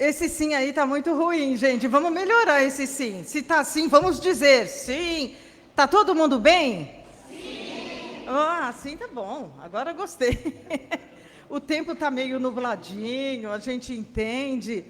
Esse sim aí tá muito ruim, gente. Vamos melhorar esse sim. Se tá assim, vamos dizer sim. Tá todo mundo bem? Sim. Ah, sim, tá bom. Agora gostei. O tempo tá meio nubladinho, a gente entende.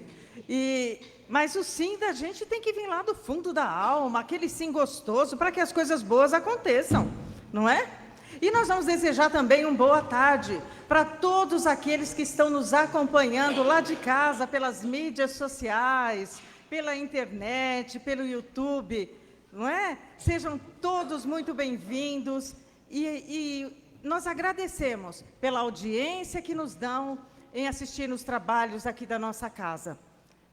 Mas o sim da gente tem que vir lá do fundo da alma, aquele sim gostoso, para que as coisas boas aconteçam, não é? E nós vamos desejar também uma boa tarde para todos aqueles que estão nos acompanhando lá de casa, pelas mídias sociais, pela internet, pelo YouTube, não é? Sejam todos muito bem-vindos e nós agradecemos pela audiência que nos dão em assistir os trabalhos aqui da nossa casa.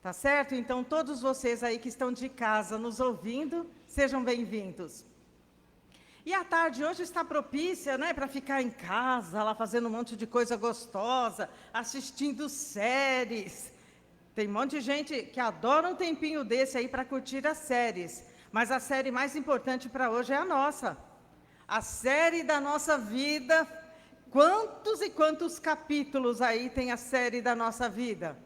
Tá certo? Então, todos vocês aí que estão de casa nos ouvindo, sejam bem-vindos. E a tarde hoje está propícia, né, para ficar em casa, lá fazendo um monte de coisa gostosa, assistindo séries. Tem um monte de gente que adora um tempinho desse aí para curtir as séries. Mas a série mais importante para hoje é a nossa. A série da nossa vida. Quantos e quantos capítulos aí tem a série da nossa vida?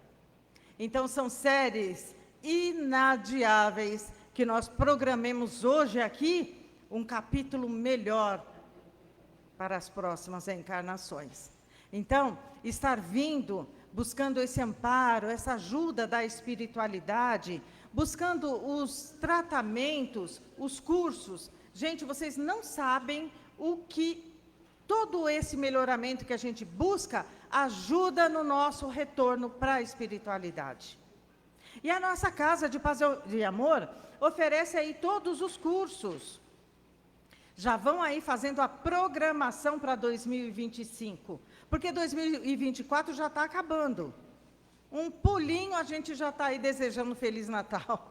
Então, são séries inadiáveis que nós programemos hoje aqui um capítulo melhor para as próximas encarnações. Então, estar vindo, buscando esse amparo, essa ajuda da espiritualidade, buscando os tratamentos, os cursos. Gente, vocês não sabem o que todo esse melhoramento que a gente busca ajuda no nosso retorno para a espiritualidade. E a nossa Casa de Paz e Amor oferece aí todos os cursos. Já vão aí fazendo a programação para 2025, porque 2024 já está acabando. Um pulinho a gente já está aí desejando Feliz Natal.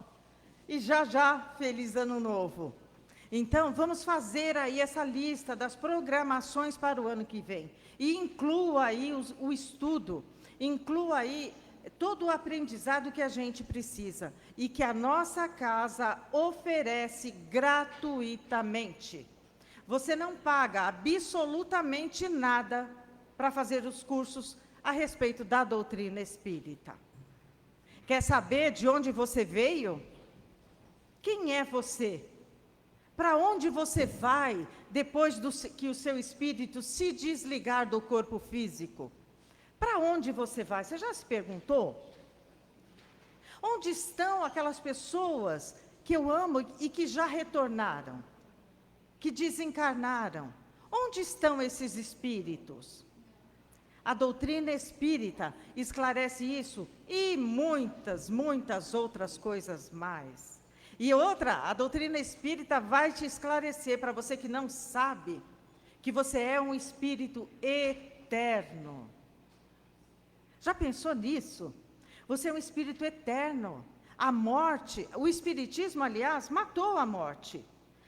E já Feliz Ano Novo. Então, vamos fazer aí essa lista das programações para o ano que vem. E inclua aí o estudo, inclua aí todo o aprendizado que a gente precisa e que a nossa casa oferece gratuitamente. Você não paga absolutamente nada para fazer os cursos a respeito da doutrina espírita. Quer saber de onde você veio? Quem é você? Para onde você vai depois que o seu espírito se desligar do corpo físico? Para onde você vai? Você já se perguntou? Onde estão aquelas pessoas que eu amo e que já retornaram? Que desencarnaram? Onde estão esses espíritos? A doutrina espírita esclarece isso e muitas outras coisas mais. E outra, a doutrina espírita vai te esclarecer, para você que não sabe, que você é um espírito eterno. Já pensou nisso? Você é um espírito eterno. A morte, o espiritismo, aliás, matou a morte.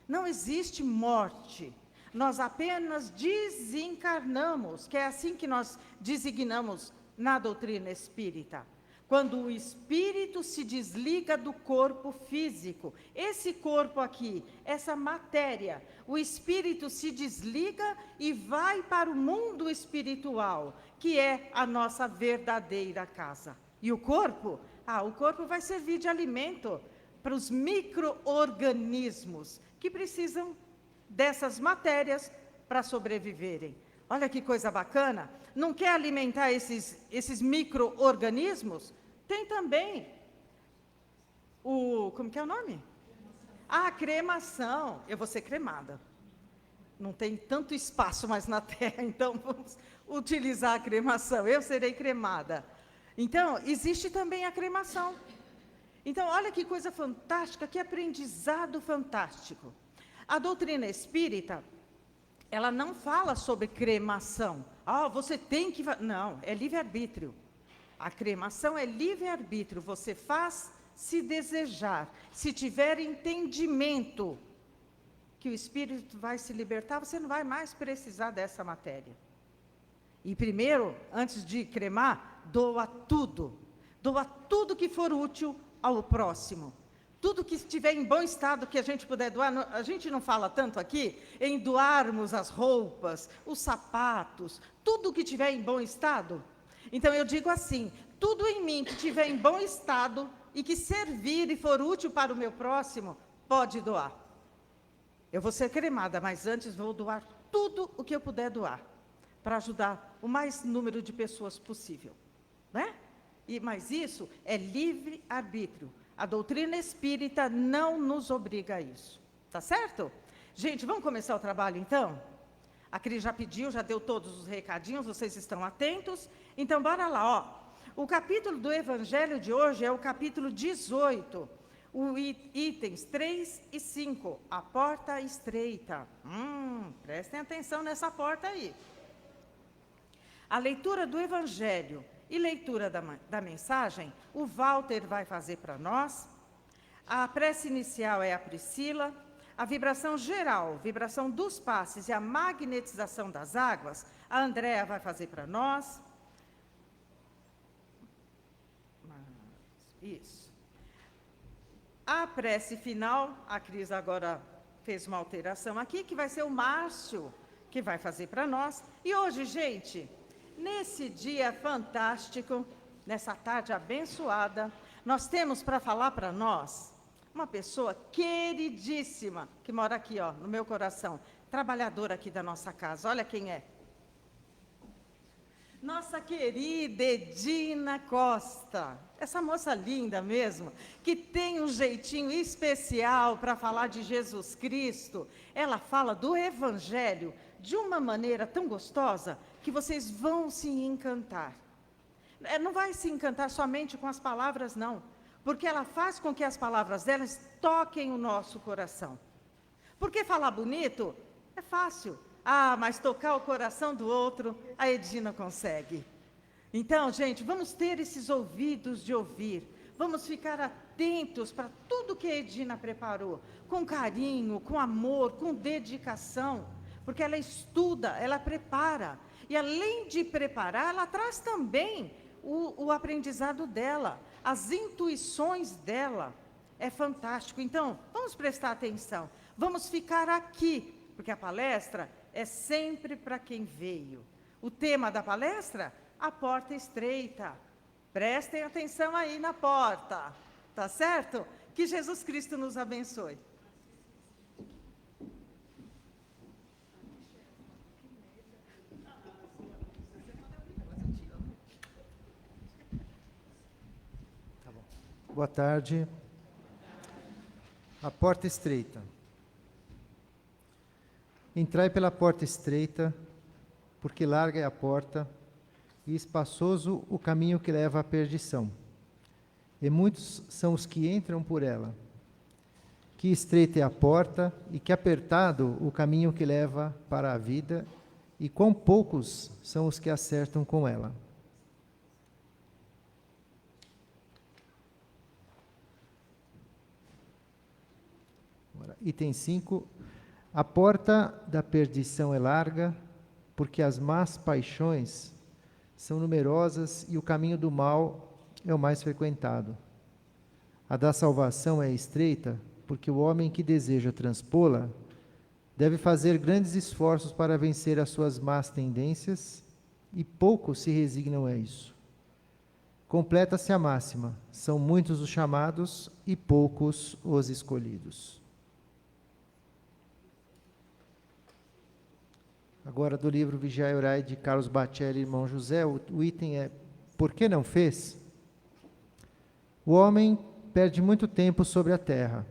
Não existe morte. Nós apenas desencarnamos, que é assim que nós designamos na doutrina espírita. Quando o espírito se desliga do corpo físico, esse corpo aqui, essa matéria, o espírito se desliga e vai para o mundo espiritual, que é a nossa verdadeira casa. E o corpo? O corpo vai servir de alimento para os micro-organismos que precisam dessas matérias para sobreviverem. Olha que coisa bacana. Não quer alimentar esses micro-organismos? Tem também como que é o nome? A cremação. Eu vou ser cremada. Não tem tanto espaço mais na Terra, então vamos utilizar a cremação. Eu serei cremada. Então, existe também a cremação. Então, olha que coisa fantástica, que aprendizado fantástico. A doutrina espírita, ela não fala sobre cremação. Você tem que... Não, é livre-arbítrio. A cremação é livre-arbítrio. Você faz se desejar. Se tiver entendimento que o espírito vai se libertar, você não vai mais precisar dessa matéria. E primeiro, antes de cremar, doa tudo. Doa tudo que for útil ao próximo. Tudo que estiver em bom estado que a gente puder doar, a gente não fala tanto aqui em doarmos as roupas, os sapatos, tudo que estiver em bom estado. Então eu digo assim, tudo em mim que estiver em bom estado e que servir e for útil para o meu próximo, pode doar. Eu vou ser cremada, mas antes vou doar tudo o que eu puder doar, para ajudar o mais número de pessoas possível, né? Mas isso é livre-arbítrio. A doutrina espírita não nos obriga a isso, tá certo? Gente, vamos começar o trabalho então? A Cris já pediu, já deu todos os recadinhos, vocês estão atentos? Então, bora lá, ó. O capítulo do Evangelho de hoje é o capítulo 18, itens 3 e 5, a porta estreita. Prestem atenção nessa porta aí. A leitura do Evangelho e leitura da mensagem, o Walter vai fazer para nós. A prece inicial é a Priscila. A vibração geral, vibração dos passes e a magnetização das águas, a Andréa vai fazer para nós. Isso. A prece final, a Cris agora fez uma alteração aqui, que vai ser o Márcio que vai fazer para nós. E hoje, gente, nesse dia fantástico, nessa tarde abençoada, nós temos para falar para nós uma pessoa queridíssima, que mora aqui, ó, no meu coração, trabalhadora aqui da nossa casa. Olha quem é. Nossa querida Edina Costa. Essa moça linda mesmo, que tem um jeitinho especial para falar de Jesus Cristo. Ela fala do Evangelho de uma maneira tão gostosa que vocês vão se encantar. Não vai se encantar somente com as palavras, não. Porque ela faz com que as palavras delas toquem o nosso coração. Porque falar bonito é fácil. Mas tocar o coração do outro, a Edina consegue. Então, gente, vamos ter esses ouvidos de ouvir. Vamos ficar atentos para tudo que a Edina preparou. Com carinho, com amor, com dedicação. Porque ela estuda, ela prepara. E além de preparar, ela traz também o aprendizado dela. As intuições dela, é fantástico. Então, vamos prestar atenção, vamos ficar aqui, porque a palestra é sempre para quem veio. O tema da palestra, a porta estreita. Prestem atenção aí na porta, tá certo? Que Jesus Cristo nos abençoe. Boa tarde. A porta estreita. Entrai pela porta estreita, porque larga é a porta, e espaçoso o caminho que leva à perdição. E muitos são os que entram por ela. Que estreita é a porta, e que apertado o caminho que leva para a vida, e quão poucos são os que acertam com ela. Item 5. A porta da perdição é larga, porque as más paixões são numerosas e o caminho do mal é o mais frequentado. A da salvação é estreita, porque o homem que deseja transpô-la deve fazer grandes esforços para vencer as suas más tendências, e poucos se resignam a isso. Completa-se a máxima: são muitos os chamados e poucos os escolhidos. Agora, do livro Vigiai e Orai, de Carlos Bacelli e Irmão José, o item é: por que não fez? O homem perde muito tempo sobre a terra.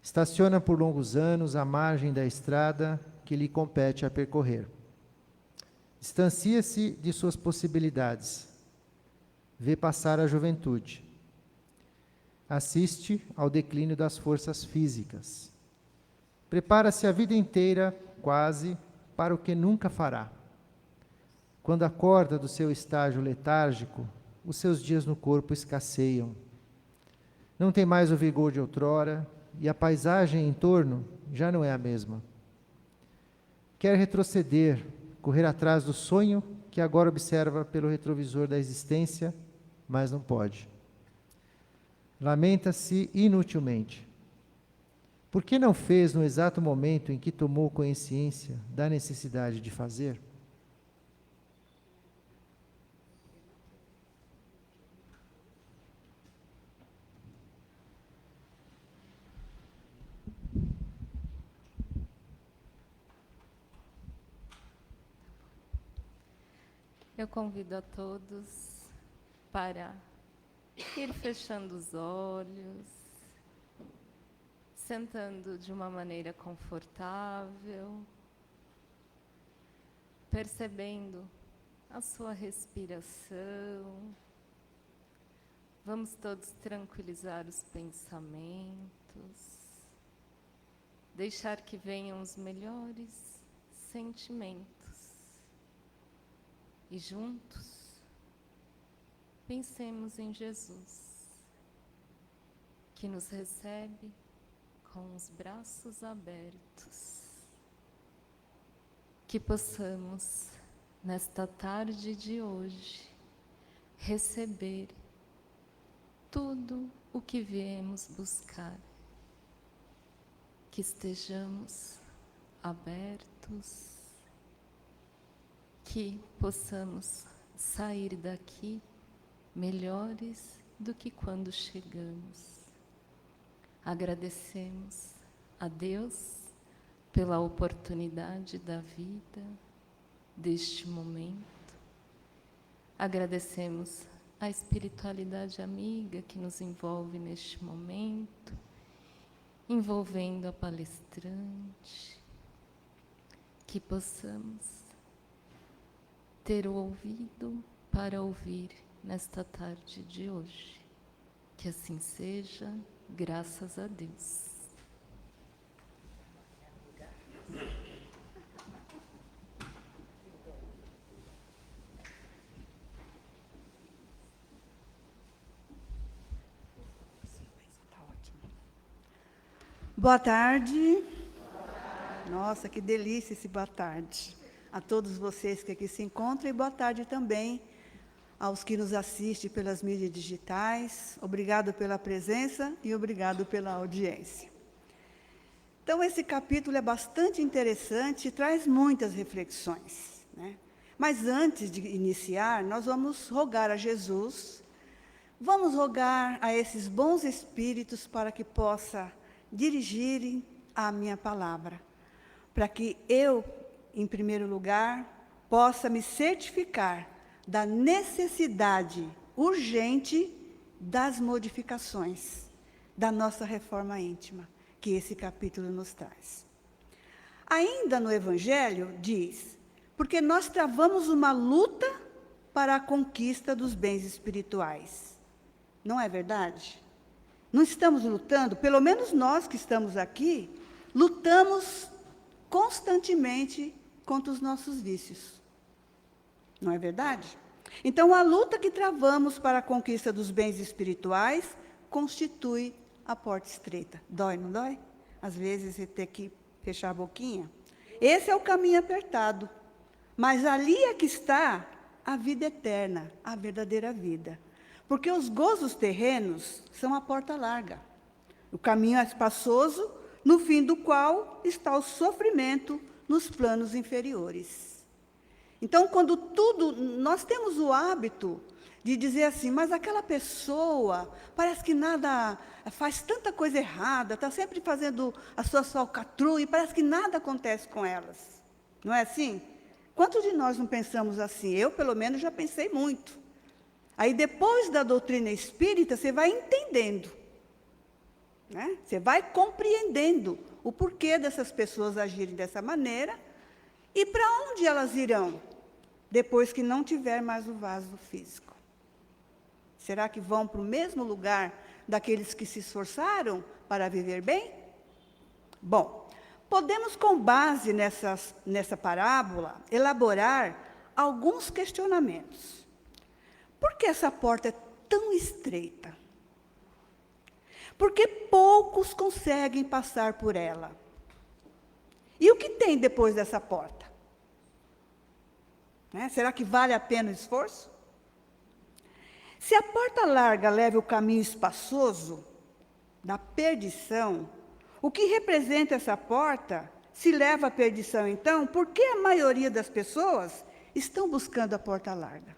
Estaciona por longos anos à margem da estrada que lhe compete a percorrer. Distancia-se de suas possibilidades. Vê passar a juventude. Assiste ao declínio das forças físicas. Prepara-se a vida inteira, quase, para o que nunca fará. Quando acorda do seu estágio letárgico, os seus dias no corpo escasseiam. Não tem mais o vigor de outrora, e a paisagem em torno já não é a mesma. Quer retroceder, correr atrás do sonho que agora observa pelo retrovisor da existência, mas não pode. Lamenta-se inutilmente. Por que não fez no exato momento em que tomou consciência da necessidade de fazer? Eu convido a todos para ir fechando os olhos, sentando de uma maneira confortável, percebendo a sua respiração. Vamos todos tranquilizar os pensamentos, deixar que venham os melhores sentimentos. E juntos, pensemos em Jesus, que nos recebe com os braços abertos. Que possamos, nesta tarde de hoje, receber tudo o que viemos buscar. Que estejamos abertos, que possamos sair daqui melhores do que quando chegamos. Agradecemos a Deus pela oportunidade da vida, deste momento. Agradecemos a espiritualidade amiga que nos envolve neste momento, envolvendo a palestrante, que possamos ter o ouvido para ouvir nesta tarde de hoje. Que assim seja, graças a Deus. Boa tarde. Nossa, que delícia esse boa tarde. A todos vocês que aqui se encontram e boa tarde também aos que nos assistem pelas mídias digitais. Obrigado pela presença e obrigado pela audiência. Então, esse capítulo é bastante interessante e traz muitas reflexões, né? Mas antes de iniciar, nós vamos rogar a Jesus, vamos rogar a esses bons espíritos para que possa dirigirem a minha palavra, para que eu, em primeiro lugar, possa me certificar da necessidade urgente das modificações da nossa reforma íntima, que esse capítulo nos traz. Ainda no Evangelho diz, porque nós travamos uma luta para a conquista dos bens espirituais. Não é verdade? Não estamos lutando, pelo menos nós que estamos aqui, lutamos constantemente contra os nossos vícios. Não é verdade? Então, a luta que travamos para a conquista dos bens espirituais constitui a porta estreita. Dói, não dói? Às vezes, você tem que fechar a boquinha. Esse é o caminho apertado. Mas ali é que está a vida eterna, a verdadeira vida. Porque os gozos terrenos são a porta larga. O caminho é espaçoso, no fim do qual está o sofrimento nos planos inferiores. Então, quando tudo, nós temos o hábito de dizer assim, mas aquela pessoa parece que nada, faz tanta coisa errada, está sempre fazendo a sua falcatrua e parece que nada acontece com elas. Não é assim? Quantos de nós não pensamos assim? Eu, pelo menos, já pensei muito. Aí, depois da doutrina espírita, você vai entendendo, né? Você vai compreendendo o porquê dessas pessoas agirem dessa maneira e para onde elas irão, depois que não tiver mais o vaso físico. Será que vão para o mesmo lugar daqueles que se esforçaram para viver bem? Bom, podemos, com base nessa parábola, elaborar alguns questionamentos. Por que essa porta é tão estreita? Por que poucos conseguem passar por ela? E o que tem depois dessa porta? Né? Será que vale a pena o esforço? Se a porta larga leva o caminho espaçoso da perdição, o que representa essa porta? Se leva à perdição, então, por que a maioria das pessoas estão buscando a porta larga?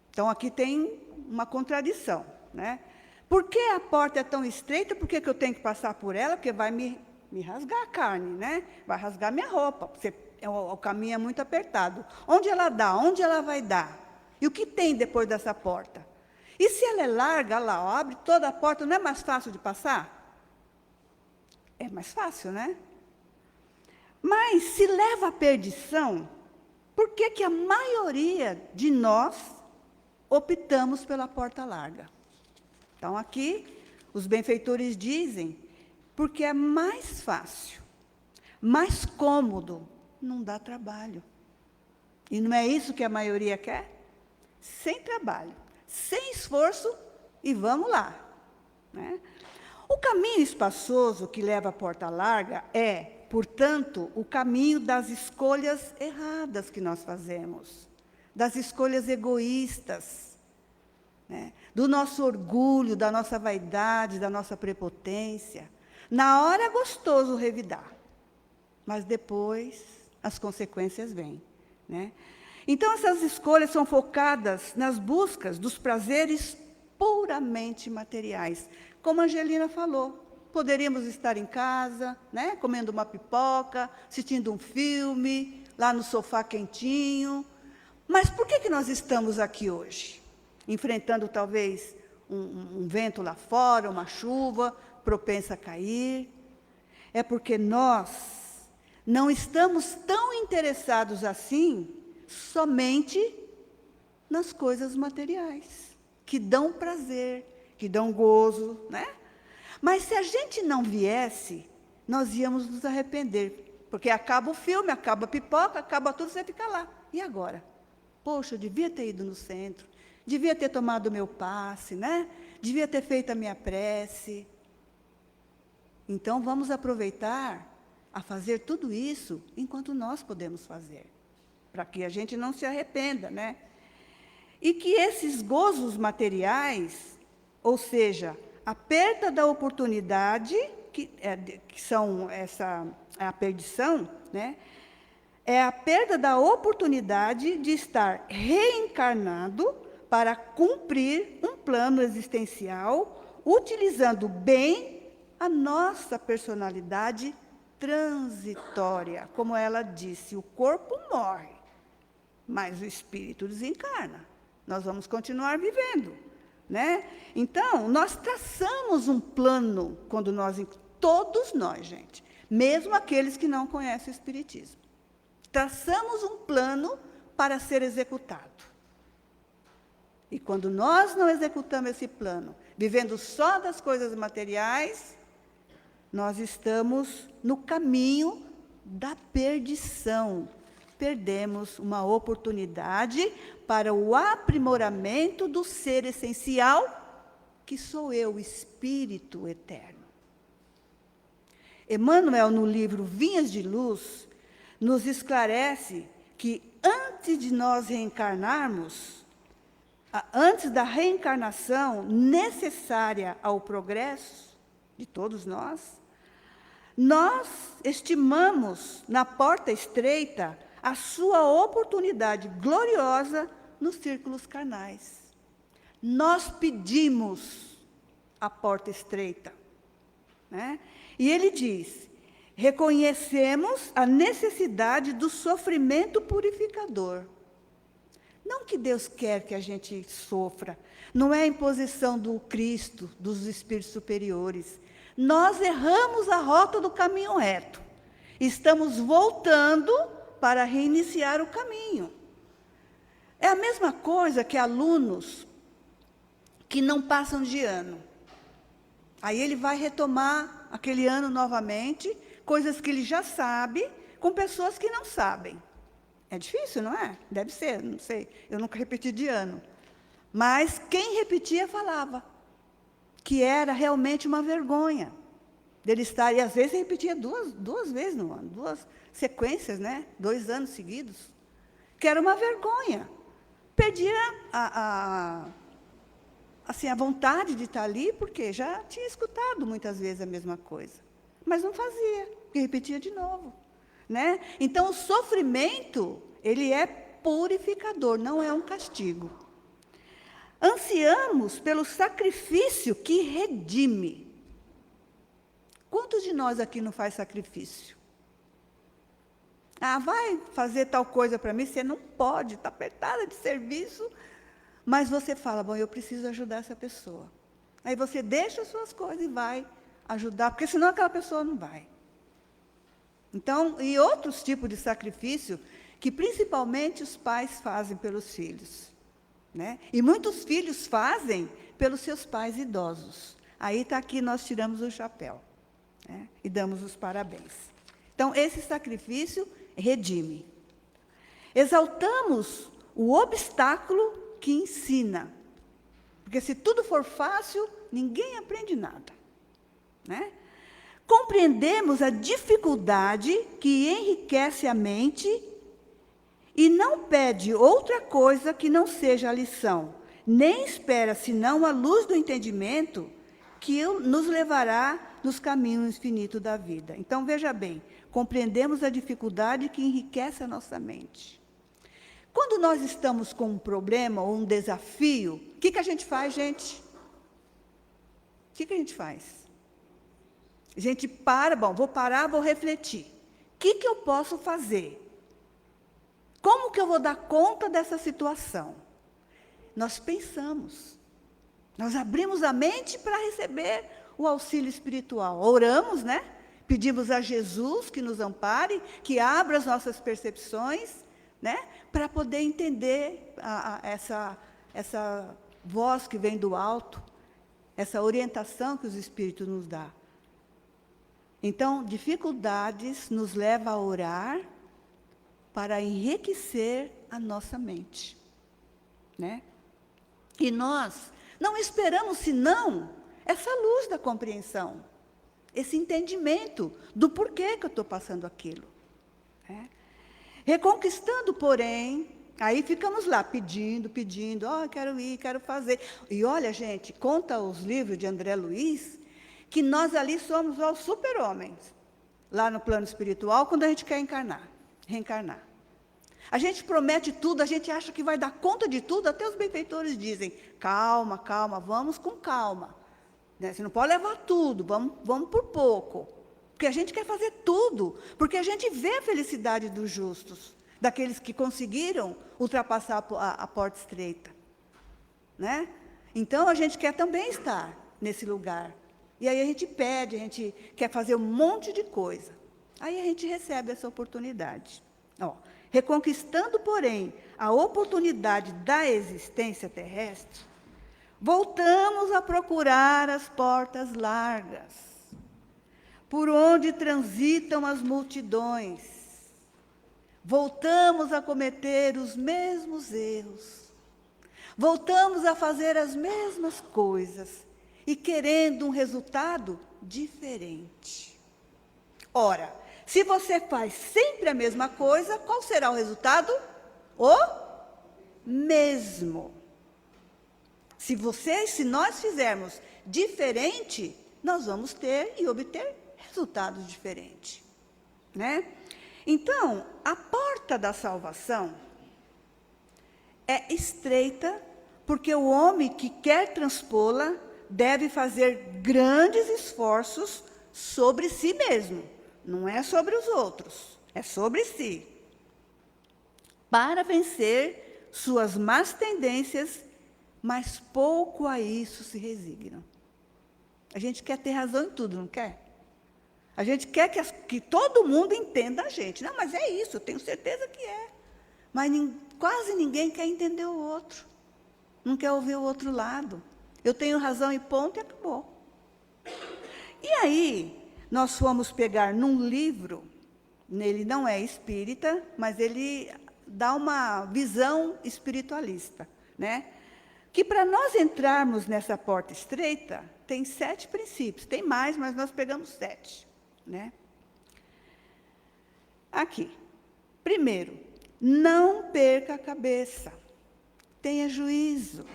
Então, aqui tem uma contradição, né? Por que a porta é tão estreita? Por que eu tenho que passar por ela? Porque vai me rasgar a carne, né? Vai rasgar minha roupa. Você o caminho é muito apertado. Onde ela dá? Onde ela vai dar? E o que tem depois dessa porta? E se ela é larga, lá, ó, abre toda a porta, não é mais fácil de passar? É mais fácil, né? Mas se leva à perdição, por que que a maioria de nós optamos pela porta larga? Então, aqui, os benfeitores dizem, porque é mais fácil, mais cômodo, não dá trabalho. E não é isso que a maioria quer? Sem trabalho, sem esforço, e vamos lá, né? O caminho espaçoso que leva à porta larga é, portanto, o caminho das escolhas erradas que nós fazemos, das escolhas egoístas, né? Do nosso orgulho, da nossa vaidade, da nossa prepotência. Na hora é gostoso revidar, mas depois as consequências vêm, né? Então, essas escolhas são focadas nas buscas dos prazeres puramente materiais. Como a Angelina falou, poderíamos estar em casa, né, comendo uma pipoca, assistindo um filme, lá no sofá quentinho. Mas por que nós estamos aqui hoje? Enfrentando talvez um vento lá fora, uma chuva propensa a cair. É porque nós não estamos tão interessados assim somente nas coisas materiais, que dão prazer, que dão gozo, né? Mas se a gente não viesse, nós íamos nos arrepender, porque acaba o filme, acaba a pipoca, acaba tudo, você fica lá. E agora? Poxa, eu devia ter ido no centro, devia ter tomado o meu passe, né? Devia ter feito a minha prece. Então, vamos aproveitar a fazer tudo isso enquanto nós podemos fazer, para que a gente não se arrependa, né? E que esses gozos materiais, ou seja, a perda da oportunidade, que são a perdição, né? É a perda da oportunidade de estar reencarnado para cumprir um plano existencial, utilizando bem a nossa personalidade transitória. Como ela disse, o corpo morre, mas o espírito desencarna. Nós vamos continuar vivendo, né? Então, nós traçamos um plano, todos nós, gente, mesmo aqueles que não conhecem o espiritismo. Traçamos um plano para ser executado. E quando nós não executamos esse plano, vivendo só das coisas materiais, nós estamos no caminho da perdição. Perdemos uma oportunidade para o aprimoramento do ser essencial, que sou eu, o Espírito Eterno. Emmanuel, no livro Vinhas de Luz, nos esclarece que antes de nós reencarnarmos, antes da reencarnação necessária ao progresso de todos nós estimamos na porta estreita a sua oportunidade gloriosa nos círculos carnais. Nós pedimos a porta estreita, né? E ele diz: reconhecemos a necessidade do sofrimento purificador. Não que Deus quer que a gente sofra, não é a imposição do Cristo, dos espíritos superiores. Nós erramos a rota do caminho reto. Estamos voltando para reiniciar o caminho. É a mesma coisa que alunos que não passam de ano. Aí ele vai retomar aquele ano novamente, coisas que ele já sabe, com pessoas que não sabem. É difícil, não é? Deve ser, não sei. Eu nunca repeti de ano. Mas quem repetia falava que era realmente uma vergonha dele estar, e às vezes ele repetia duas vezes no ano, 2 sequências, né? 2 anos seguidos, que era uma vergonha. Perdia assim, a vontade de estar ali, porque já tinha escutado muitas vezes a mesma coisa, mas não fazia, porque repetia de novo, né? Então, o sofrimento, ele é purificador, não é um castigo. Ansiamos pelo sacrifício que redime. Quantos de nós aqui não faz sacrifício? Ah, vai fazer tal coisa para mim, você não pode, está apertada de serviço, mas você fala, bom, eu preciso ajudar essa pessoa. Aí você deixa as suas coisas e vai ajudar, porque senão aquela pessoa não vai. Então, e outros tipos de sacrifício que principalmente os pais fazem pelos filhos, né? E muitos filhos fazem pelos seus pais idosos. Aí está aqui, nós tiramos o chapéu, né? E damos os parabéns. Então, esse sacrifício redime. Exaltamos o obstáculo que ensina. Porque se tudo for fácil, ninguém aprende nada, né? Compreendemos a dificuldade que enriquece a mente e não pede outra coisa que não seja a lição, nem espera senão a luz do entendimento que nos levará nos caminhos infinitos da vida. Então, veja bem, compreendemos a dificuldade que enriquece a nossa mente. Quando nós estamos com um problema ou um desafio, o que a gente faz, gente? O que a gente faz? A gente para, bom, vou parar, vou refletir. O que eu posso fazer? Como que eu vou dar conta dessa situação? Nós pensamos. Nós abrimos a mente para receber o auxílio espiritual. Oramos, né? Pedimos a Jesus que nos ampare, que abra as nossas percepções, né? Para poder entender essa voz que vem do alto, essa orientação que os Espíritos nos dão. Então, dificuldades nos levam a orar para enriquecer a nossa mente, né? E nós não esperamos senão essa luz da compreensão, esse entendimento do porquê que eu estou passando aquilo, né? Reconquistando, porém, aí ficamos lá pedindo, quero ir, quero fazer. E olha, gente, conta os livros de André Luiz, que nós ali somos os super-homens, lá no plano espiritual, quando a gente quer reencarnar. A gente promete tudo, a gente acha que vai dar conta de tudo, até os benfeitores dizem, calma, vamos com calma. Né? Você não pode levar tudo, vamos por pouco. Porque a gente quer fazer tudo, porque a gente vê a felicidade dos justos, daqueles que conseguiram ultrapassar a porta estreita. Né? Então, a gente quer também estar nesse lugar. E aí a gente pede, a gente quer fazer um monte de coisa. Aí a gente recebe essa oportunidade. Reconquistando, porém, a oportunidade da existência terrestre, voltamos a procurar as portas largas, por onde transitam as multidões. Voltamos a cometer os mesmos erros. Voltamos a fazer as mesmas coisas e querendo um resultado diferente. Ora, se você faz sempre a mesma coisa, qual será o resultado? O mesmo. Se nós fizermos diferente, nós vamos ter e obter resultados diferentes, né? Então, a porta da salvação é estreita, porque o homem que quer transpô-la deve fazer grandes esforços sobre si mesmo. Não é sobre os outros, é sobre si. Para vencer suas más tendências, mas pouco a isso se resignam. A gente quer ter razão em tudo, não quer? A gente quer que todo mundo entenda a gente. Não, mas é isso, eu tenho certeza que é. Mas quase ninguém quer entender o outro. Não quer ouvir o outro lado. Eu tenho razão e ponto e acabou. E aí, nós fomos pegar num livro, ele não é espírita, mas ele dá uma visão espiritualista, né? Que para nós entrarmos nessa porta estreita, tem 7 princípios. Tem mais, mas nós pegamos 7, né? Aqui. Primeiro, não perca a cabeça. Tenha juízo.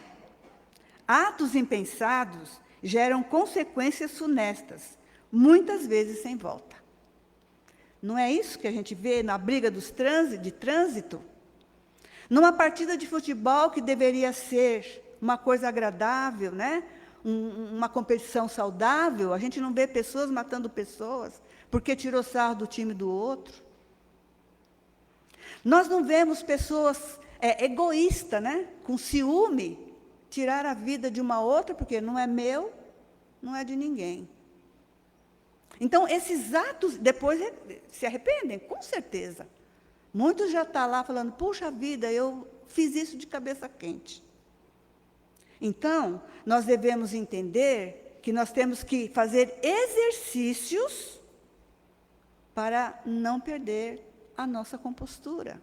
Atos impensados geram consequências funestas, muitas vezes sem volta. Não é isso que a gente vê na briga de trânsito? Numa partida de futebol que deveria ser uma coisa agradável, né? Uma competição saudável, a gente não vê pessoas matando pessoas porque tirou sarro do time do outro. Nós não vemos pessoas egoístas, né? Com ciúme, tirar a vida de uma outra, porque não é meu, não é de ninguém. Então, esses atos, depois se arrependem, com certeza. Muitos já estão lá falando, puxa vida, eu fiz isso de cabeça quente. Então, nós devemos entender que nós temos que fazer exercícios para não perder a nossa compostura.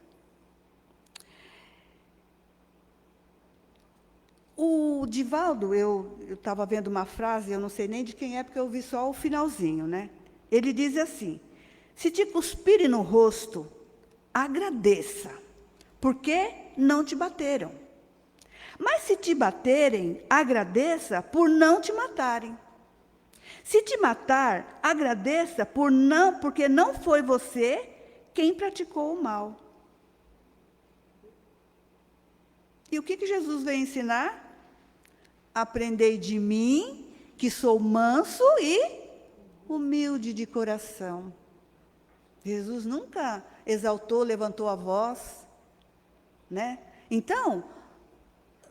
O Divaldo, eu estava vendo uma frase, eu não sei nem de quem é, porque eu vi só o finalzinho, né? Ele diz assim, se te cuspirem no rosto, agradeça, porque não te bateram. Mas se te baterem, agradeça por não te matarem. Se te matar, agradeça porque não foi você quem praticou o mal. E o que Jesus veio ensinar? Aprendei de mim, que sou manso e humilde de coração. Jesus nunca exaltou, levantou a voz, né? Então,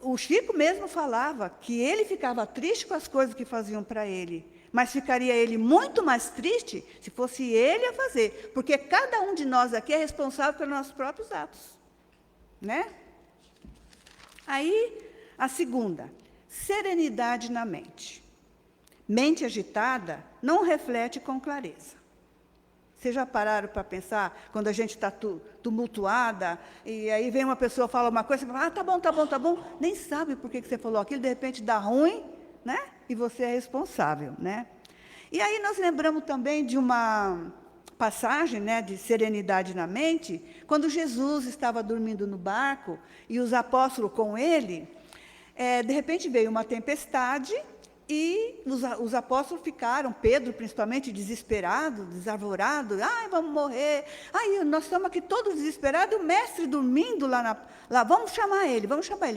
o Chico mesmo falava que ele ficava triste com as coisas que faziam para ele, mas ficaria ele muito mais triste se fosse ele a fazer, porque cada um de nós aqui é responsável pelos nossos próprios atos, né? Aí, a segunda, serenidade na mente. Mente agitada não reflete com clareza. Vocês já pararam para pensar, quando a gente está tumultuada, e aí vem uma pessoa, fala uma coisa, você fala, tá bom, tá bom, tá bom, nem sabe por que você falou aquilo, de repente dá ruim, né? E você é responsável, né? E aí nós lembramos também de uma passagem, né, de serenidade na mente, quando Jesus estava dormindo no barco, e os apóstolos com ele, de repente veio uma tempestade, e os apóstolos ficaram, Pedro principalmente, desesperado, desarvorado, ai, vamos morrer, ai, nós estamos aqui todos desesperados, e o mestre dormindo lá, vamos chamar ele.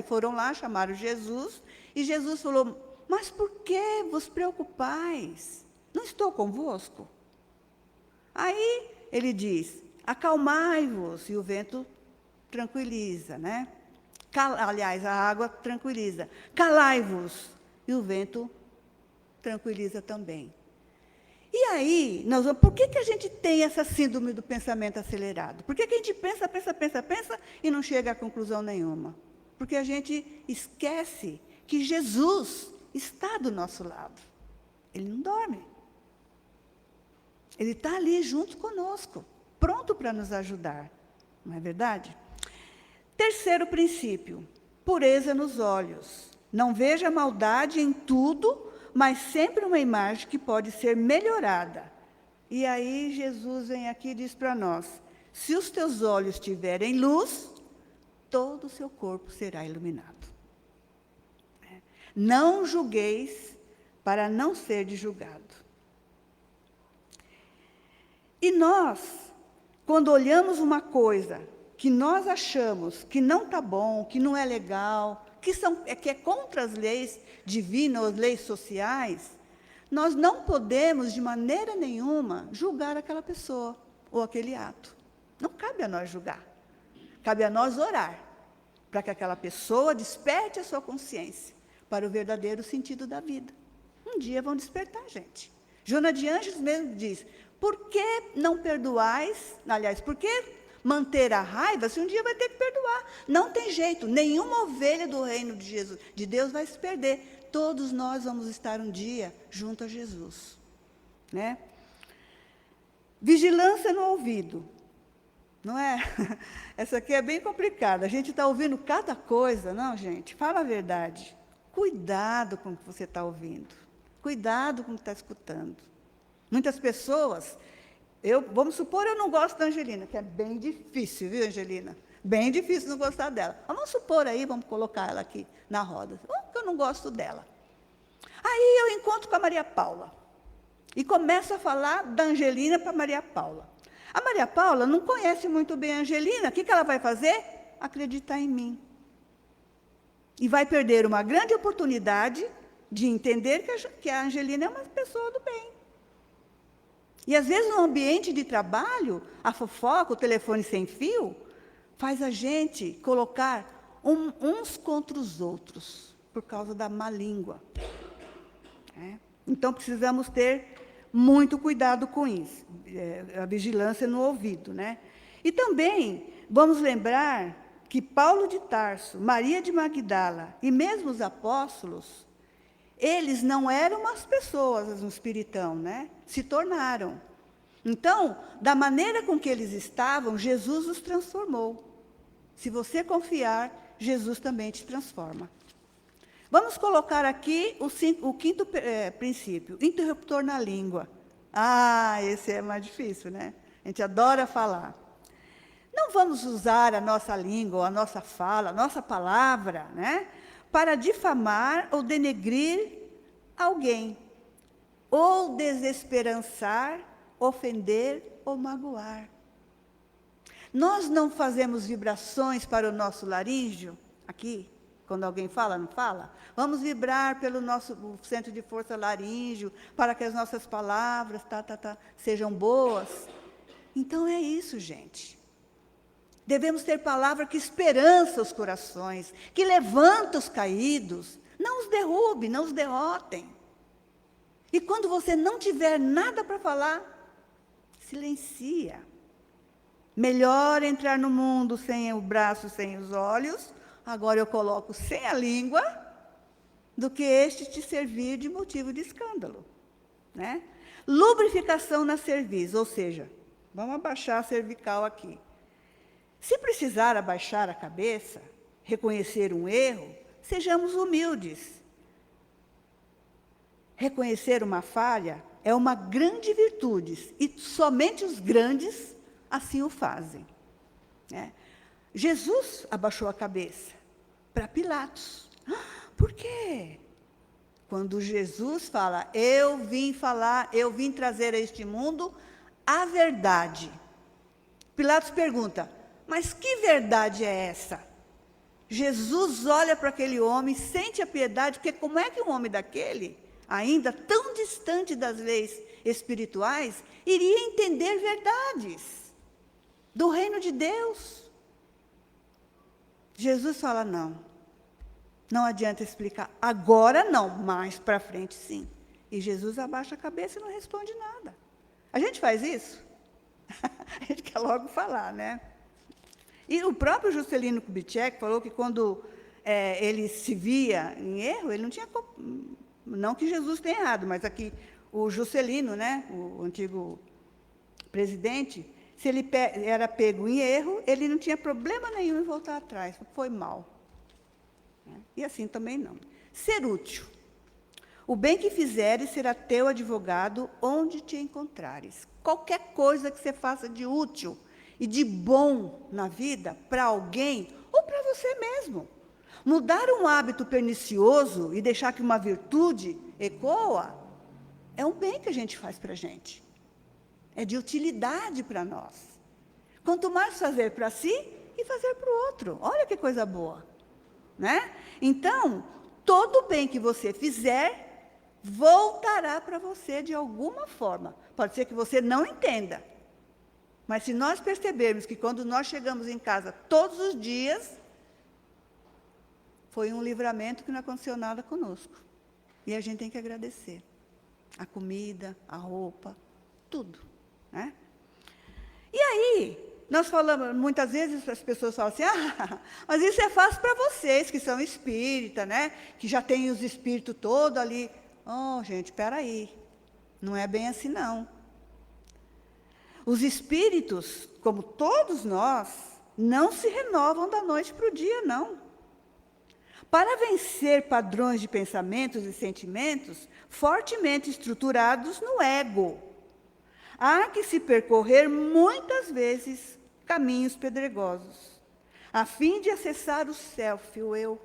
Foram lá, chamaram Jesus, e Jesus falou, mas por que vos preocupais? Não estou convosco? Aí ele diz, acalmai-vos, e o vento tranquiliza, né? Aliás, a água tranquiliza. Calai-vos, e o vento tranquiliza também. E aí, por que a gente tem essa síndrome do pensamento acelerado? Por que a gente pensa e não chega a conclusão nenhuma? Porque a gente esquece que Jesus está do nosso lado. Ele não dorme. Ele está ali junto conosco, pronto para nos ajudar. Não é verdade? Terceiro princípio, pureza nos olhos. Não veja maldade em tudo, mas sempre uma imagem que pode ser melhorada. E aí Jesus vem aqui e diz para nós, se os teus olhos tiverem luz, todo o seu corpo será iluminado. Não julgueis para não ser julgado. E nós, quando olhamos uma coisa que nós achamos que não está bom, que não é legal, que é contra as leis divinas, as leis sociais, nós não podemos, de maneira nenhuma, julgar aquela pessoa ou aquele ato. Não cabe a nós julgar. Cabe a nós orar, para que aquela pessoa desperte a sua consciência para o verdadeiro sentido da vida. Um dia vão despertar, gente. Joana de Ângeles mesmo diz, por que não perdoais? Aliás, por que manter a raiva se um dia vai ter que perdoar? Não tem jeito, nenhuma ovelha do reino de Jesus, de Deus vai se perder. Todos nós vamos estar um dia junto a Jesus, né? Vigilância no ouvido, não é? Essa aqui é bem complicada. A gente está ouvindo cada coisa, não, gente? Fala a verdade. Cuidado com o que você está ouvindo. Cuidado com o que está escutando. Muitas pessoas, vamos supor, eu não gosto da Angelina, que é bem difícil, viu, Angelina? Bem difícil não gostar dela. Mas vamos supor aí, vamos colocar ela aqui na roda. Que eu não gosto dela. Aí eu encontro com a Maria Paula. E começo a falar da Angelina para a Maria Paula. A Maria Paula não conhece muito bem a Angelina. O que ela vai fazer? Acreditar em mim. E vai perder uma grande oportunidade de entender que a Angelina é uma pessoa do bem. E, às vezes, no ambiente de trabalho, a fofoca, o telefone sem fio, faz a gente colocar uns contra os outros, por causa da má língua. Então, precisamos ter muito cuidado com isso, a vigilância no ouvido, né? E também, vamos lembrar que Paulo de Tarso, Maria de Magdala e mesmo os apóstolos, eles não eram as pessoas no espiritão, né? Se tornaram. Então, da maneira com que eles estavam, Jesus os transformou. Se você confiar, Jesus também te transforma. Vamos colocar aqui o quinto princípio, interruptor na língua. Esse é mais difícil, né? A gente adora falar. Não vamos usar a nossa língua, a nossa fala, a nossa palavra, né, para difamar ou denegrir alguém, ou desesperançar, ofender ou magoar. Nós não fazemos vibrações para o nosso laríngeo, aqui, quando alguém fala, não fala? Vamos vibrar pelo nosso centro de força laríngeo, para que as nossas palavras sejam boas. Então é isso, gente. Devemos ter palavra que esperança os corações, que levanta os caídos, não os derrube, não os derrotem. E quando você não tiver nada para falar, silencia. Melhor entrar no mundo sem o braço, sem os olhos, agora eu coloco sem a língua, do que este te servir de motivo de escândalo, né? Lubrificação na cerviz, ou seja, vamos abaixar a cervical aqui. Se precisar abaixar a cabeça, reconhecer um erro, sejamos humildes. Reconhecer uma falha é uma grande virtude, e somente os grandes assim o fazem, né? Jesus abaixou a cabeça para Pilatos. Por quê? Quando Jesus fala, eu vim trazer a este mundo a verdade. Pilatos pergunta, mas que verdade é essa? Jesus olha para aquele homem, sente a piedade, porque como é que um homem daquele, ainda tão distante das leis espirituais, iria entender verdades do reino de Deus? Jesus fala, não adianta explicar, agora não, mais para frente sim. E Jesus abaixa a cabeça e não responde nada. A gente faz isso? A gente quer logo falar, né? E o próprio Juscelino Kubitschek falou que quando ele se via em erro, ele não tinha... Não que Jesus tenha errado, mas aqui o Juscelino, né, o antigo presidente, se ele era pego em erro, ele não tinha problema nenhum em voltar atrás, foi mal. E assim também não. Ser útil. O bem que fizeres será teu advogado onde te encontrares. Qualquer coisa que você faça de útil e de bom na vida, para alguém ou para você mesmo. Mudar um hábito pernicioso e deixar que uma virtude ecoa, é um bem que a gente faz para a gente. É de utilidade para nós. Quanto mais fazer para si e fazer para o outro. Olha que coisa boa, né? Então, todo bem que você fizer, voltará para você de alguma forma. Pode ser que você não entenda. Mas se nós percebermos que quando nós chegamos em casa todos os dias, foi um livramento que não aconteceu nada conosco. E a gente tem que agradecer. A comida, a roupa, tudo, né? E aí, nós falamos, muitas vezes as pessoas falam assim, mas isso é fácil para vocês que são espíritas, né? Que já têm os espíritos todos ali. Oh, gente, espera aí. Não é bem assim, não. Os espíritos, como todos nós, não se renovam da noite para o dia, não. Para vencer padrões de pensamentos e sentimentos fortemente estruturados no ego, há que se percorrer muitas vezes caminhos pedregosos, a fim de acessar o self, o eu,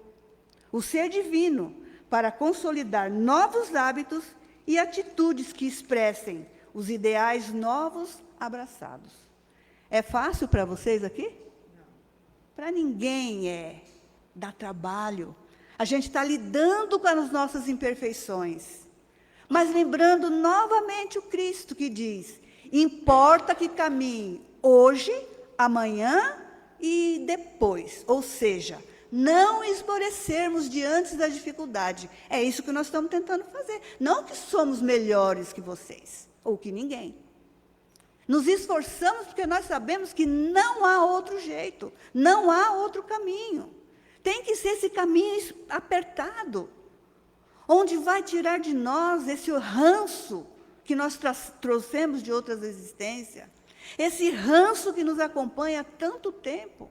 o ser divino, para consolidar novos hábitos e atitudes que expressem os ideais novos abraçados. É fácil para vocês aqui? Não. Para ninguém é. Dá trabalho. A gente está lidando com as nossas imperfeições. Mas lembrando novamente o Cristo que diz, importa que caminhe hoje, amanhã e depois. Ou seja, não esmorecermos diante da dificuldade. É isso que nós estamos tentando fazer. Não que somos melhores que vocês, ou que ninguém. Nos esforçamos porque nós sabemos que não há outro jeito, não há outro caminho. Tem que ser esse caminho apertado, onde vai tirar de nós esse ranço que nós trouxemos de outras existências, esse ranço que nos acompanha há tanto tempo,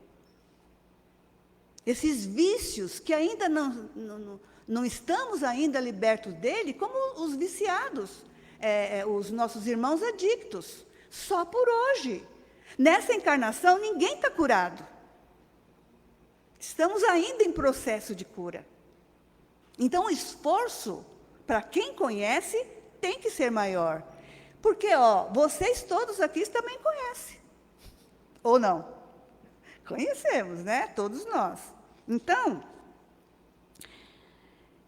esses vícios que ainda não estamos ainda libertos dele, como os viciados, os nossos irmãos adictos, só por hoje. Nessa encarnação, ninguém está curado. Estamos ainda em processo de cura. Então, o esforço, para quem conhece, tem que ser maior. Porque, vocês todos aqui também conhecem. Ou não? Conhecemos, né? Todos nós. Então,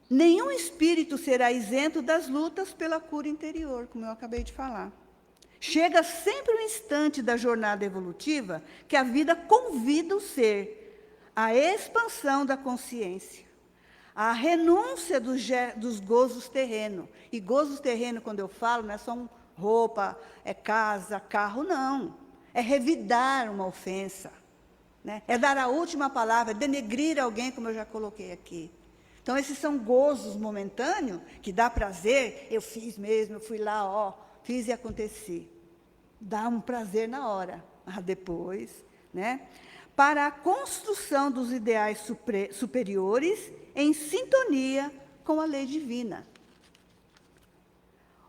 nenhum espírito será isento das lutas pela cura interior, como eu acabei de falar. Chega sempre um instante da jornada evolutiva que a vida convida o ser à expansão da consciência, à renúncia dos gozos terrenos. E gozos terrenos, quando eu falo, não é só roupa, é casa, carro, não. É revidar uma ofensa, né? É dar a última palavra, denegrir alguém, como eu já coloquei aqui. Então, esses são gozos momentâneos, que dá prazer. Eu fiz mesmo, eu fui lá, fiz e aconteci. Dá um prazer na hora, mas depois, né? Para a construção dos ideais superiores em sintonia com a lei divina.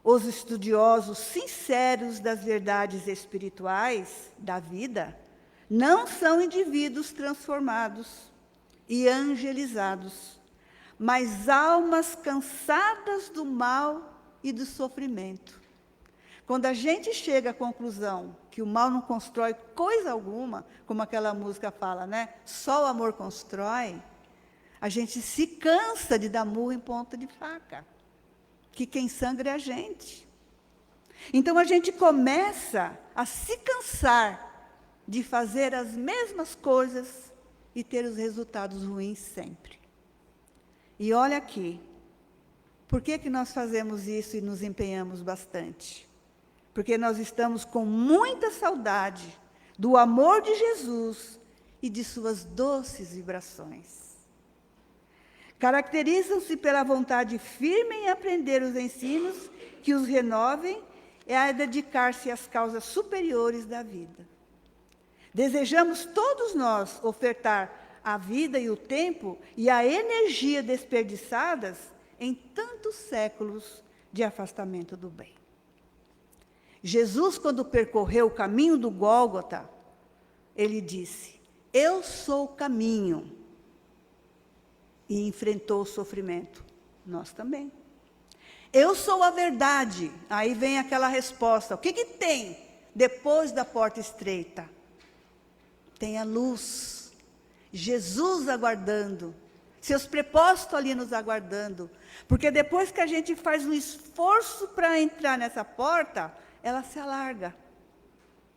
Os estudiosos sinceros das verdades espirituais da vida não são indivíduos transformados e angelizados, mas almas cansadas do mal e do sofrimento. Quando a gente chega à conclusão que o mal não constrói coisa alguma, como aquela música fala, né? Só o amor constrói, a gente se cansa de dar murro em ponta de faca, que quem sangra é a gente. Então, a gente começa a se cansar de fazer as mesmas coisas e ter os resultados ruins sempre. E olha aqui, por que nós fazemos isso e nos empenhamos bastante? Porque nós estamos com muita saudade do amor de Jesus e de suas doces vibrações. Caracterizam-se pela vontade firme em aprender os ensinos que os renovem e a dedicar-se às causas superiores da vida. Desejamos todos nós ofertar a vida e o tempo e a energia desperdiçadas em tantos séculos de afastamento do bem. Jesus, quando percorreu o caminho do Gólgota, ele disse: eu sou o caminho. E enfrentou o sofrimento. Nós também. Eu sou a verdade. Aí vem aquela resposta. O que tem depois da porta estreita? Tem a luz. Jesus aguardando. Seus prepostos ali nos aguardando. Porque depois que a gente faz um esforço para entrar nessa porta, ela se alarga.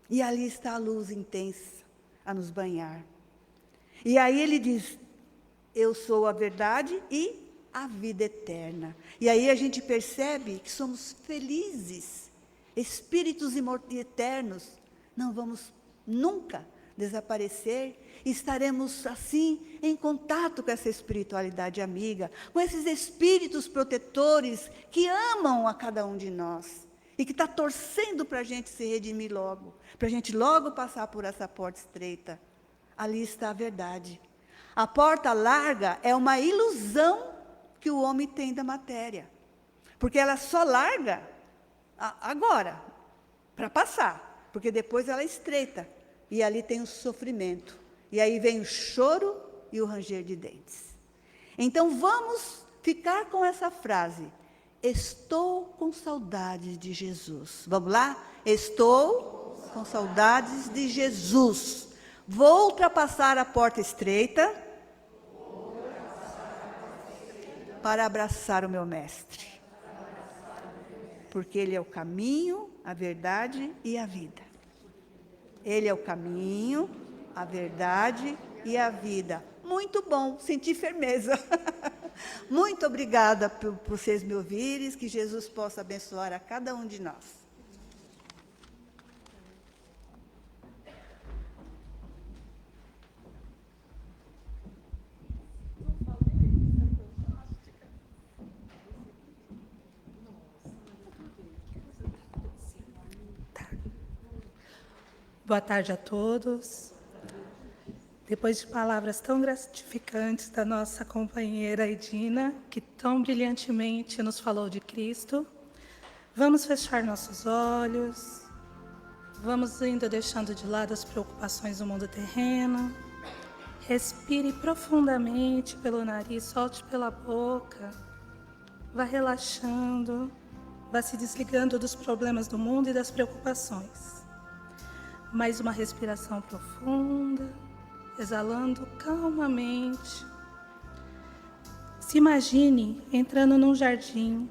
E ali está a luz intensa a nos banhar. E aí ele diz: eu sou a verdade e a vida eterna. E aí a gente percebe que somos felizes, espíritos eternos. Não vamos nunca desaparecer. Estaremos assim em contato com essa espiritualidade amiga, com esses espíritos protetores que amam a cada um de nós e que está torcendo para a gente se redimir logo, para a gente logo passar por essa porta estreita. Ali está a verdade. A porta larga é uma ilusão que o homem tem da matéria. Porque ela só larga agora, para passar. Porque depois ela é estreita. E ali tem o sofrimento. E aí vem o choro e o ranger de dentes. Então vamos ficar com essa frase. Estou com saudades de Jesus. Vamos lá? Estou com saudades de Jesus. Vou ultrapassar a porta estreita para abraçar o meu mestre. Porque ele é o caminho, a verdade e a vida. Ele é o caminho, a verdade e a vida. Muito bom, senti firmeza. Muito obrigada por vocês me ouvirem, que Jesus possa abençoar a cada um de nós. Boa tarde a todos. Depois de palavras tão gratificantes da nossa companheira Edina, que tão brilhantemente nos falou de Cristo, vamos fechar nossos olhos, vamos indo deixando de lado as preocupações do mundo terreno. Respire profundamente pelo nariz, solte pela boca, vá relaxando, vá se desligando dos problemas do mundo e das preocupações. Mais uma respiração profunda, exalando calmamente. Se imagine entrando num jardim.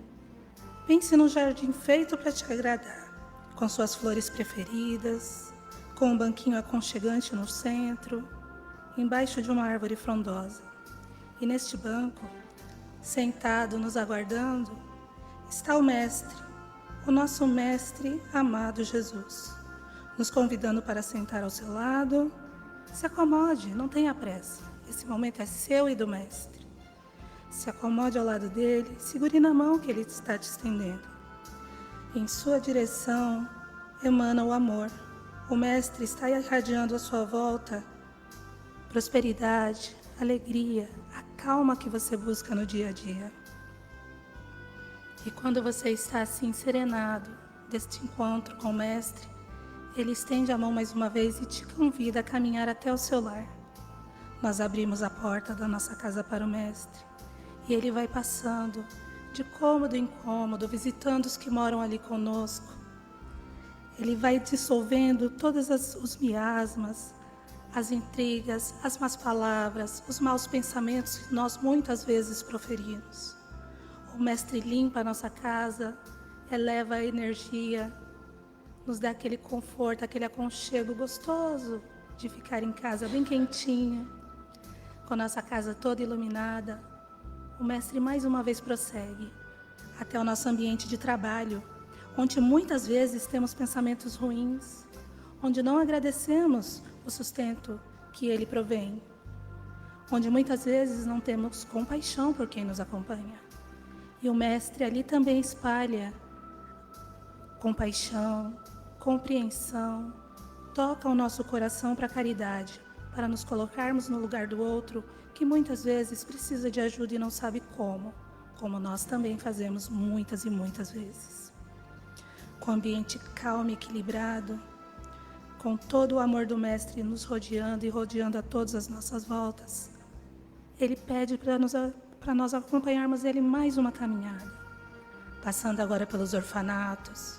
Pense num jardim feito para te agradar, com suas flores preferidas, com um banquinho aconchegante no centro, embaixo de uma árvore frondosa. E neste banco, sentado nos aguardando, está o Mestre, o nosso Mestre amado Jesus, nos convidando para sentar ao seu lado. Se acomode, não tenha pressa. Esse momento é seu e do Mestre. Se acomode ao lado dele, segure na mão que ele está te estendendo. Em sua direção emana o amor. O Mestre está irradiando à sua volta prosperidade, alegria, a calma que você busca no dia a dia. E quando você está assim serenado deste encontro com o Mestre, ele estende a mão mais uma vez e te convida a caminhar até o seu lar. Nós abrimos a porta da nossa casa para o Mestre e ele vai passando de cômodo em cômodo, visitando os que moram ali conosco. Ele vai dissolvendo todos os miasmas, as intrigas, as más palavras, os maus pensamentos que nós muitas vezes proferimos. O Mestre limpa a nossa casa, eleva a energia, nos dá aquele conforto, aquele aconchego gostoso de ficar em casa bem quentinha, com a nossa casa toda iluminada. O Mestre mais uma vez prossegue até o nosso ambiente de trabalho, onde muitas vezes temos pensamentos ruins, onde não agradecemos o sustento que Ele provém, onde muitas vezes não temos compaixão por quem nos acompanha. E o Mestre ali também espalha compaixão, compreensão, toca o nosso coração para a caridade, para nos colocarmos no lugar do outro, que muitas vezes precisa de ajuda e não sabe como nós também fazemos muitas e muitas vezes. Com o ambiente calmo e equilibrado, com todo o amor do Mestre nos rodeando e rodeando a todas as nossas voltas, Ele pede para nós acompanharmos Ele mais uma caminhada, passando agora pelos orfanatos,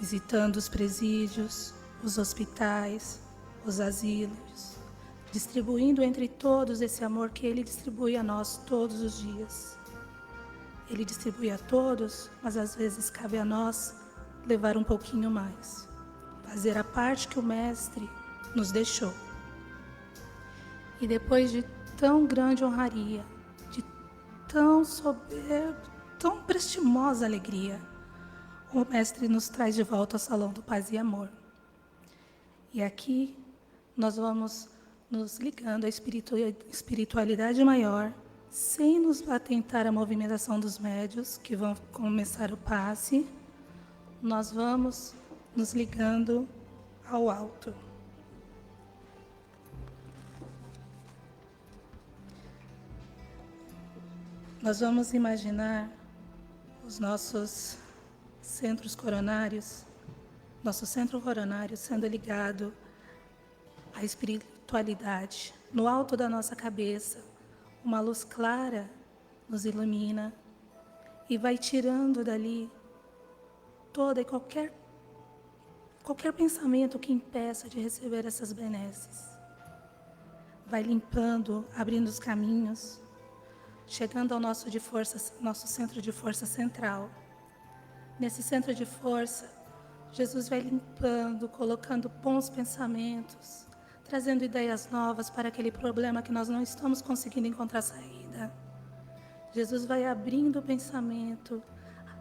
visitando os presídios, os hospitais, os asilos, distribuindo entre todos esse amor que Ele distribui a nós todos os dias. Ele distribui a todos, mas às vezes cabe a nós levar um pouquinho mais, fazer a parte que o Mestre nos deixou. E depois de tão grande honraria, de tão soberbo, tão prestimosa alegria, o Mestre nos traz de volta ao Salão do Paz e Amor. E aqui nós vamos nos ligando à espiritualidade maior, sem nos atentar à movimentação dos médios, que vão começar o passe. Nós vamos nos ligando ao alto. Nós vamos imaginar os nossos centros coronários, nosso centro coronário sendo ligado à espiritualidade. No alto da nossa cabeça, uma luz clara nos ilumina e vai tirando dali toda e qualquer pensamento que impeça de receber essas benesses. Vai limpando, abrindo os caminhos, chegando ao nosso centro de força central. Nesse centro de força, Jesus vai limpando, colocando bons pensamentos, trazendo ideias novas para aquele problema que nós não estamos conseguindo encontrar saída. Jesus vai abrindo o pensamento,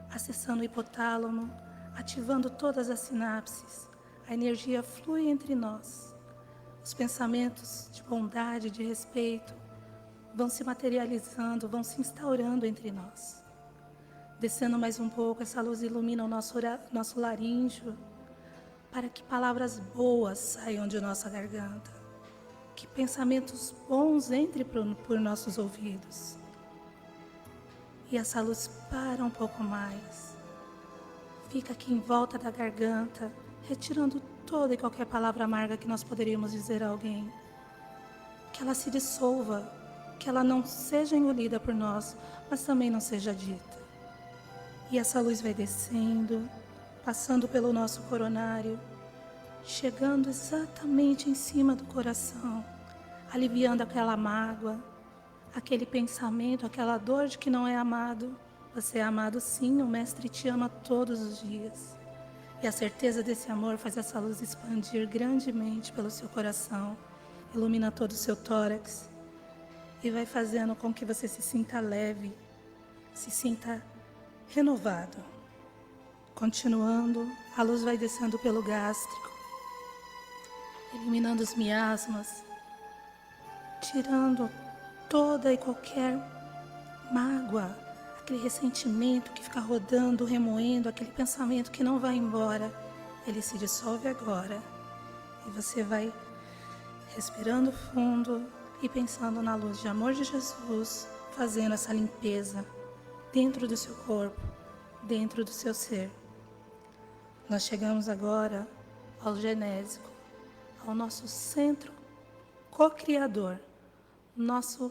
acessando o hipotálamo, ativando todas as sinapses. A energia flui entre nós. Os pensamentos de bondade, de respeito, vão se materializando, vão se instaurando entre nós. Descendo mais um pouco, essa luz ilumina o nosso laríngeo, para que palavras boas saiam de nossa garganta, que pensamentos bons entrem por nossos ouvidos. E essa luz para um pouco mais, fica aqui em volta da garganta, retirando toda e qualquer palavra amarga que nós poderíamos dizer a alguém. Que ela se dissolva, que ela não seja engolida por nós, mas também não seja dita. E essa luz vai descendo, passando pelo nosso coronário, chegando exatamente em cima do coração, aliviando aquela mágoa, aquele pensamento, aquela dor de que não é amado. Você é amado sim, o Mestre te ama todos os dias. E a certeza desse amor faz essa luz expandir grandemente pelo seu coração, ilumina todo o seu tórax e vai fazendo com que você se sinta leve, se sinta renovado. Continuando, a luz vai descendo pelo gástrico, eliminando os miasmas, tirando toda e qualquer mágoa, aquele ressentimento que fica rodando, remoendo, aquele pensamento que não vai embora. Ele se dissolve agora. E você vai respirando fundo e pensando na luz de amor de Jesus, fazendo essa limpeza dentro do seu corpo, dentro do seu ser. Nós chegamos agora ao genésico, ao nosso centro co-criador, nosso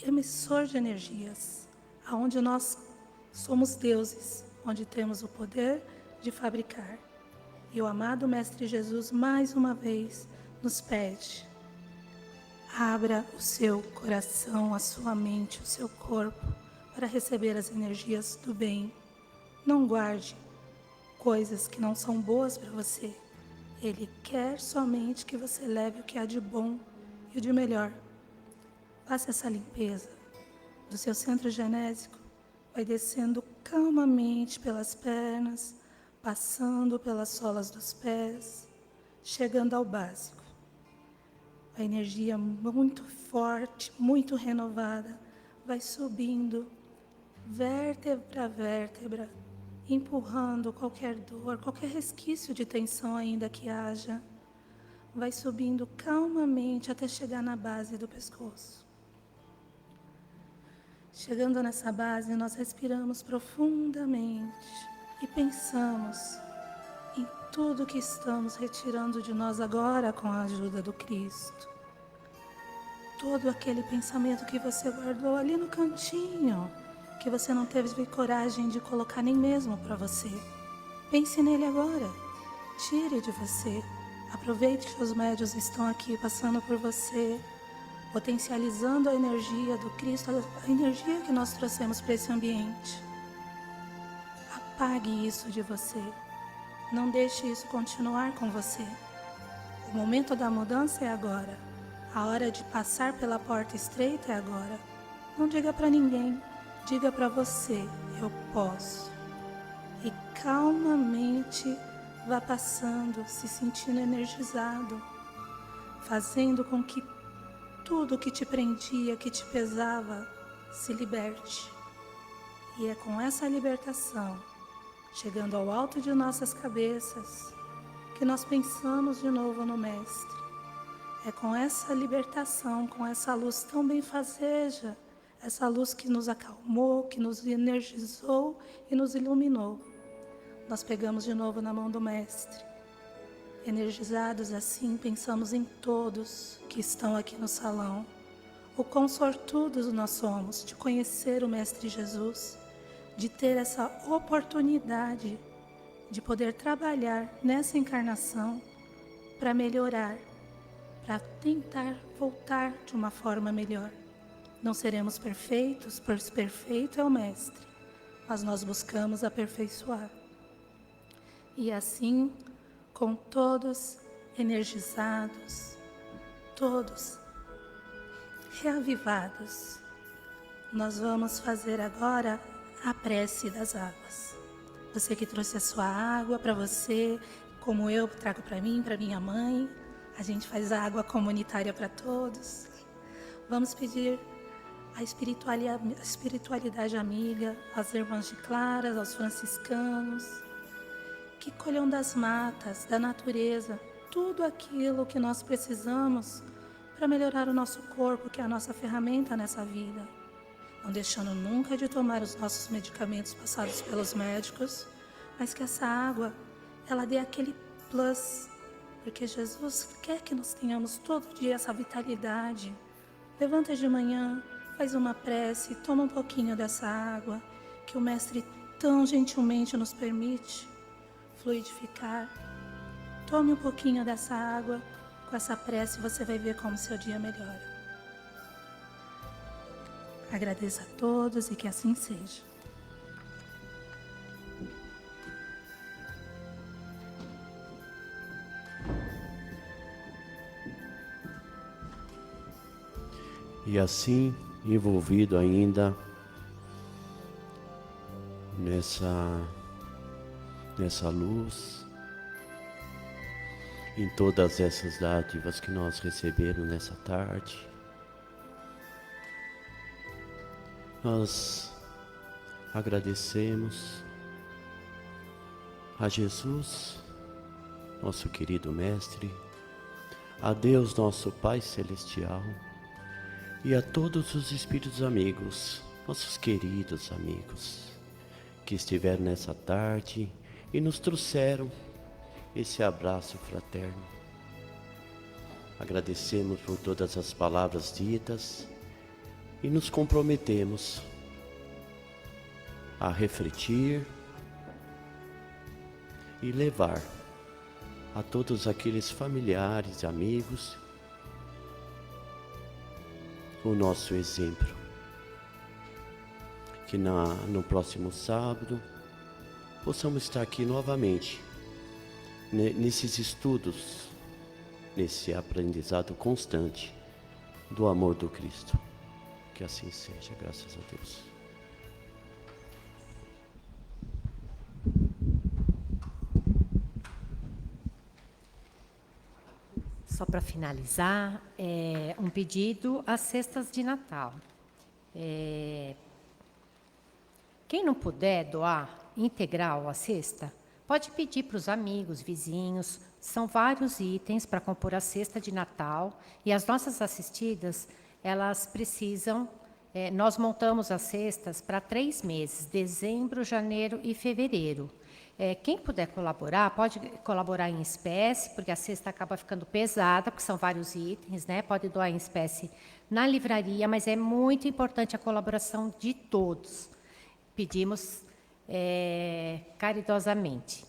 emissor de energias, aonde nós somos deuses, onde temos o poder de fabricar. E o amado Mestre Jesus, mais uma vez, nos pede: abra o seu coração, a sua mente, o seu corpo, para receber as energias do bem. Não guarde coisas que não são boas para você. Ele quer somente que você leve o que há de bom e o de melhor. Faça essa limpeza do seu centro genésico, vai descendo calmamente pelas pernas, passando pelas solas dos pés, chegando ao básico. A energia muito forte, muito renovada, vai subindo, vértebra a vértebra, empurrando qualquer dor, qualquer resquício de tensão ainda que haja. Vai subindo calmamente até chegar na base do pescoço. Chegando nessa base, nós respiramos profundamente e pensamos em tudo que estamos retirando de nós agora com a ajuda do Cristo. Todo aquele pensamento que você guardou ali no cantinho, que você não teve coragem de colocar nem mesmo para você. Pense nele agora, tire de você. Aproveite que os médiuns estão aqui passando por você, potencializando a energia do Cristo, a energia que nós trouxemos para esse ambiente. Apague isso de você. Não deixe isso continuar com você. O momento da mudança é agora. A hora de passar pela porta estreita é agora. Não diga para ninguém, diga para você: eu posso. E calmamente vá passando, se sentindo energizado, fazendo com que tudo que te prendia, que te pesava, se liberte. E é com essa libertação, chegando ao alto de nossas cabeças, que nós pensamos de novo no Mestre. É com essa libertação, com essa luz tão benfazeja, essa luz que nos acalmou, que nos energizou e nos iluminou. Nós pegamos de novo na mão do Mestre. Energizados assim, pensamos em todos que estão aqui no salão. O quão sortudos nós somos de conhecer o Mestre Jesus, de ter essa oportunidade de poder trabalhar nessa encarnação para melhorar, para tentar voltar de uma forma melhor. Não seremos perfeitos, pois perfeito é o Mestre, mas nós buscamos aperfeiçoar. E assim, com todos energizados, todos reavivados. Nós vamos fazer agora a prece das águas. Você que trouxe a sua água para você, como eu trago para mim, para minha mãe, a gente faz a água comunitária para todos. Vamos pedir a espiritualidade amiga, às irmãs de Claras, aos franciscanos, que colham das matas, da natureza, tudo aquilo que nós precisamos para melhorar o nosso corpo, que é a nossa ferramenta nessa vida. Não deixando nunca de tomar os nossos medicamentos passados pelos médicos, mas que essa água, ela dê aquele plus, porque Jesus quer que nós tenhamos todo dia essa vitalidade. Levanta de manhã, faz uma prece, toma um pouquinho dessa água, que o Mestre tão gentilmente nos permite fluidificar. Tome um pouquinho dessa água, com essa prece você vai ver como seu dia melhora. Agradeço a todos e que assim seja. E assim, envolvido ainda nessa luz, em todas essas dádivas que nós recebemos nessa tarde, nós agradecemos a Jesus, nosso querido Mestre, a Deus, nosso Pai Celestial, e a todos os espíritos amigos, nossos queridos amigos, que estiveram nessa tarde e nos trouxeram esse abraço fraterno. Agradecemos por todas as palavras ditas e nos comprometemos a refletir e levar a todos aqueles familiares e amigos o nosso exemplo. Que no próximo sábado possamos estar aqui novamente, nesses estudos, nesse aprendizado constante do amor do Cristo. Que assim seja, graças a Deus. Só para finalizar, um pedido às cestas de Natal. Quem não puder doar integral a cesta, pode pedir para os amigos, vizinhos. São vários itens para compor a cesta de Natal. E as nossas assistidas, elas precisam... nós montamos as cestas para 3 meses, dezembro, janeiro e fevereiro. Quem puder colaborar, pode colaborar em espécie, porque a cesta acaba ficando pesada, porque são vários itens, né? Pode doar em espécie na livraria, mas é muito importante a colaboração de todos. Pedimos caridosamente.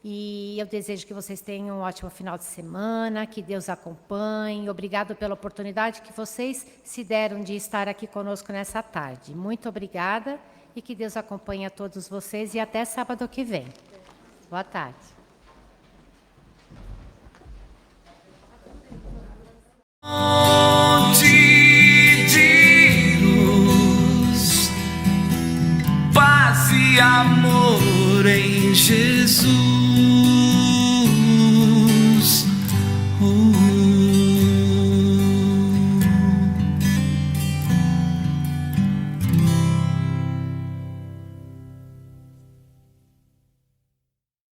E eu desejo que vocês tenham um ótimo final de semana, que Deus acompanhe. Obrigado pela oportunidade que vocês se deram de estar aqui conosco nessa tarde. Muito obrigada. E que Deus acompanhe a todos vocês e até sábado que vem. Boa tarde. Fonte de luz, paz e amor em Jesus.